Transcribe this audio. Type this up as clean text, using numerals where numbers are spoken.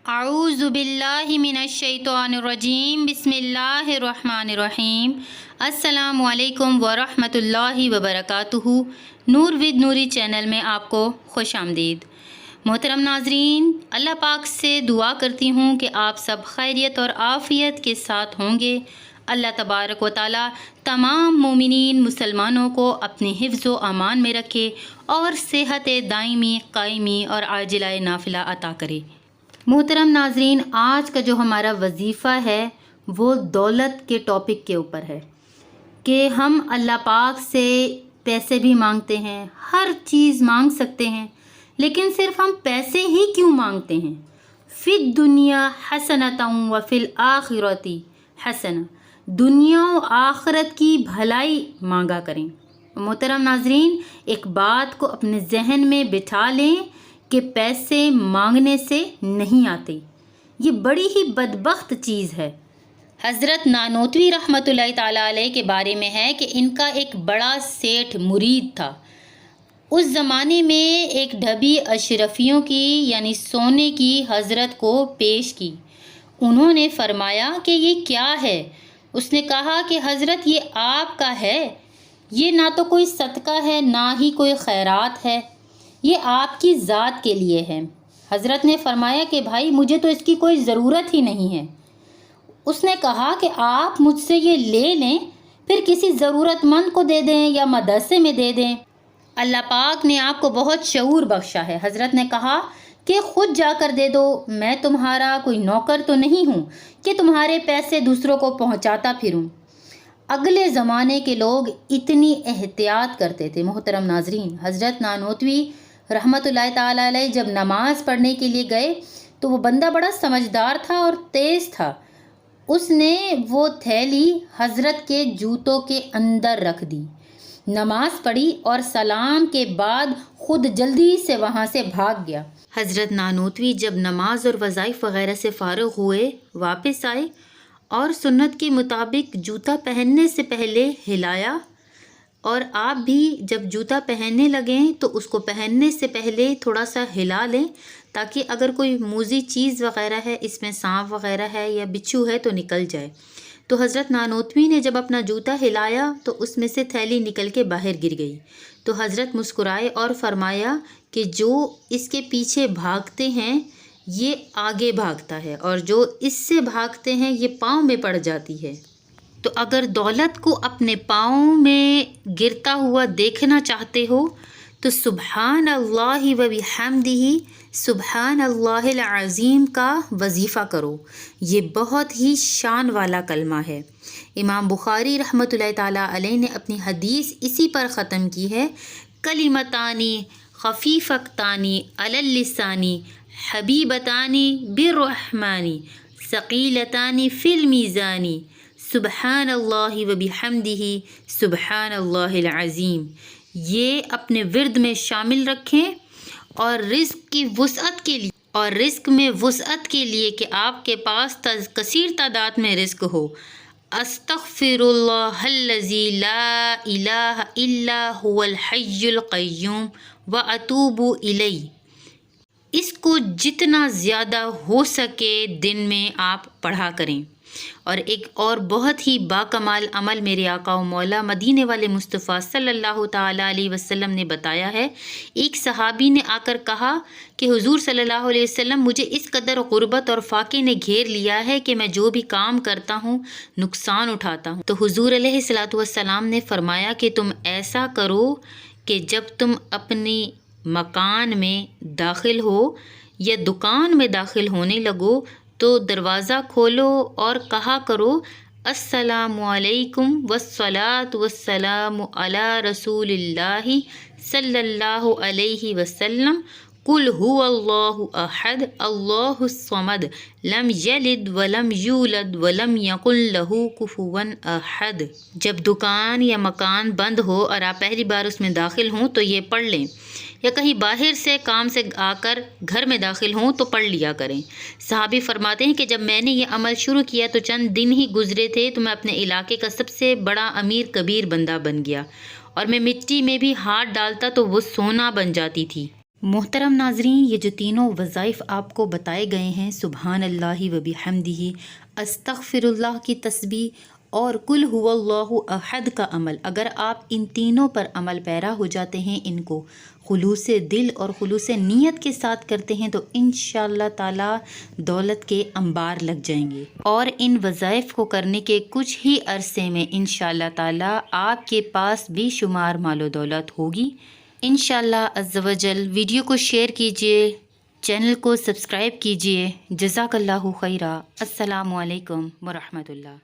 اعوذ باللہ من الشیطان الرجیم بسم اللہ الرحمن الرحیم۔ السلام علیکم ورحمۃ اللہ وبرکاتہ۔ نور ود نوری چینل میں آپ کو خوش آمدید۔ محترم ناظرین، اللہ پاک سے دعا کرتی ہوں کہ آپ سب خیریت اور عافیت کے ساتھ ہوں گے۔ اللہ تبارک و تعالی تمام مومنین مسلمانوں کو اپنے حفظ و امان میں رکھے اور صحت دائمی، قائمی اور عاجلہ نافلہ عطا کرے۔ محترم ناظرین، آج کا جو ہمارا وظیفہ ہے وہ دولت کے ٹاپک کے اوپر ہے کہ ہم اللہ پاک سے پیسے بھی مانگتے ہیں، ہر چیز مانگ سکتے ہیں، لیکن صرف ہم پیسے ہی کیوں مانگتے ہیں؟ فی الدنیا حسنۃ وفی الآخرۃ حسنہ، دنیا و آخرت کی بھلائی مانگا کریں۔ محترم ناظرین، ایک بات کو اپنے ذہن میں بٹھا لیں کہ پیسے مانگنے سے نہیں آتے، یہ بڑی ہی بدبخت چیز ہے۔ حضرت نانوتوی رحمۃ اللہ تعالیٰ علیہ کے بارے میں ہے کہ ان کا ایک بڑا سیٹھ مرید تھا۔ اس زمانے میں ایک ڈھبی اشرفیوں کی یعنی سونے کی حضرت کو پیش کی۔ انہوں نے فرمایا کہ یہ کیا ہے؟ اس نے کہا کہ حضرت یہ آپ کا ہے، یہ نہ تو کوئی صدقہ ہے نہ ہی کوئی خیرات ہے، یہ آپ کی ذات کے لیے ہے۔ حضرت نے فرمایا کہ بھائی مجھے تو اس کی کوئی ضرورت ہی نہیں ہے۔ اس نے کہا کہ آپ مجھ سے یہ لے لیں، پھر کسی ضرورت مند کو دے دیں یا مدرسے میں دے دیں، اللہ پاک نے آپ کو بہت شعور بخشا ہے۔ حضرت نے کہا کہ خود جا کر دے دو، میں تمہارا کوئی نوکر تو نہیں ہوں کہ تمہارے پیسے دوسروں کو پہنچاتا پھروں۔ اگلے زمانے کے لوگ اتنی احتیاط کرتے تھے۔ محترم ناظرین، حضرت نانوتوی رحمۃ اللہ تعالیٰ علیہ جب نماز پڑھنے کے لیے گئے تو وہ بندہ بڑا سمجھدار تھا اور تیز تھا۔ اس نے وہ تھیلی حضرت کے جوتوں کے اندر رکھ دی، نماز پڑھی اور سلام کے بعد خود جلدی سے وہاں سے بھاگ گیا۔ حضرت نانوتوی جب نماز اور وظائف وغیرہ سے فارغ ہوئے، واپس آئے اور سنت کے مطابق جوتا پہننے سے پہلے ہلایا، اور آپ بھی جب جوتا پہننے لگیں تو اس کو پہننے سے پہلے تھوڑا سا ہلا لیں تاکہ اگر کوئی موذی چیز وغیرہ ہے، اس میں سانپ وغیرہ ہے یا بچھو ہے تو نکل جائے۔ تو حضرت نانوتوی نے جب اپنا جوتا ہلایا تو اس میں سے تھیلی نکل کے باہر گر گئی۔ تو حضرت مسکرائے اور فرمایا کہ جو اس کے پیچھے بھاگتے ہیں یہ آگے بھاگتا ہے، اور جو اس سے بھاگتے ہیں یہ پاؤں میں پڑ جاتی ہے۔ تو اگر دولت کو اپنے پاؤں میں گرتا ہوا دیکھنا چاہتے ہو تو سبحان اللہ و بحمدہ سبحان اللہ العظیم کا وظیفہ کرو، یہ بہت ہی شان والا کلمہ ہے۔ امام بخاری رحمۃ اللہ تعالیٰ علیہ نے اپنی حدیث اسی پر ختم کی ہے، کلمتانی خفیفتانی علی اللسان حبیبتانی بالرحمن ثقیلتانی فی المیزان سبحان اللہ و بحمدہ سبحان اللہ العظیم۔ یہ اپنے ورد میں شامل رکھیں اور رزق میں وسعت کے لیے کہ آپ کے پاس کثیر تعداد میں رزق ہو۔ استغفر اللہ الذی لا الہ الا هو الحی القیوم واتوب الیہ، اس کو جتنا زیادہ ہو سکے دن میں آپ پڑھا کریں۔ اور ایک اور بہت ہی باکمال عمل میرے آقا و مولا مدینے والے مصطفیٰ صلی اللہ تعالیٰ علیہ وسلم نے بتایا ہے۔ ایک صحابی نے آ کر کہا کہ حضور صلی اللہ علیہ وسلم، مجھے اس قدر غربت اور فاقے نے گھیر لیا ہے کہ میں جو بھی کام کرتا ہوں نقصان اٹھاتا ہوں۔ تو حضور علیہ الصلوۃ والسلام نے فرمایا کہ تم ایسا کرو کہ جب تم اپنی مکان میں داخل ہو یا دکان میں داخل ہونے لگو تو دروازہ کھولو اور کہا کرو السلام علیکم والصلاۃ والسلام علی رسول اللہ صلی اللہ علیہ وسلم، قل هو اللہ احد اللہ الصمد لم یلد ولم یولد ولم یکن لہ کفوا احد۔ جب دکان یا مکان بند ہو اور آپ پہلی بار اس میں داخل ہوں تو یہ پڑھ لیں، یا کہیں باہر سے کام سے آ کر گھر میں داخل ہوں تو پڑھ لیا کریں۔ صحابی فرماتے ہیں کہ جب میں نے یہ عمل شروع کیا تو چند دن ہی گزرے تھے تو میں اپنے علاقے کا سب سے بڑا امیر کبیر بندہ بن گیا، اور میں مٹی میں بھی ہاتھ ڈالتا تو وہ سونا بن جاتی تھی۔ محترم ناظرین، یہ جو تینوں وظائف آپ کو بتائے گئے ہیں، سبحان اللہ و بحمدہ، استغفر اللہ کی تسبیح اور قل هو اللہ احد کا عمل، اگر آپ ان تینوں پر عمل پیرا ہو جاتے ہیں، ان کو خلوص دل اور خلوص نیت کے ساتھ کرتے ہیں، تو انشاءاللہ تعالی دولت کے انبار لگ جائیں گے، اور ان وظائف کو کرنے کے کچھ ہی عرصے میں انشاءاللہ تعالی آپ کے پاس بے شمار مال و دولت ہوگی انشاءاللہ عز و جل۔ ویڈیو کو شیئر کیجئے، چینل کو سبسکرائب کیجئے۔ جزاک اللہ خیرہ۔ السلام علیکم ورحمۃ اللہ۔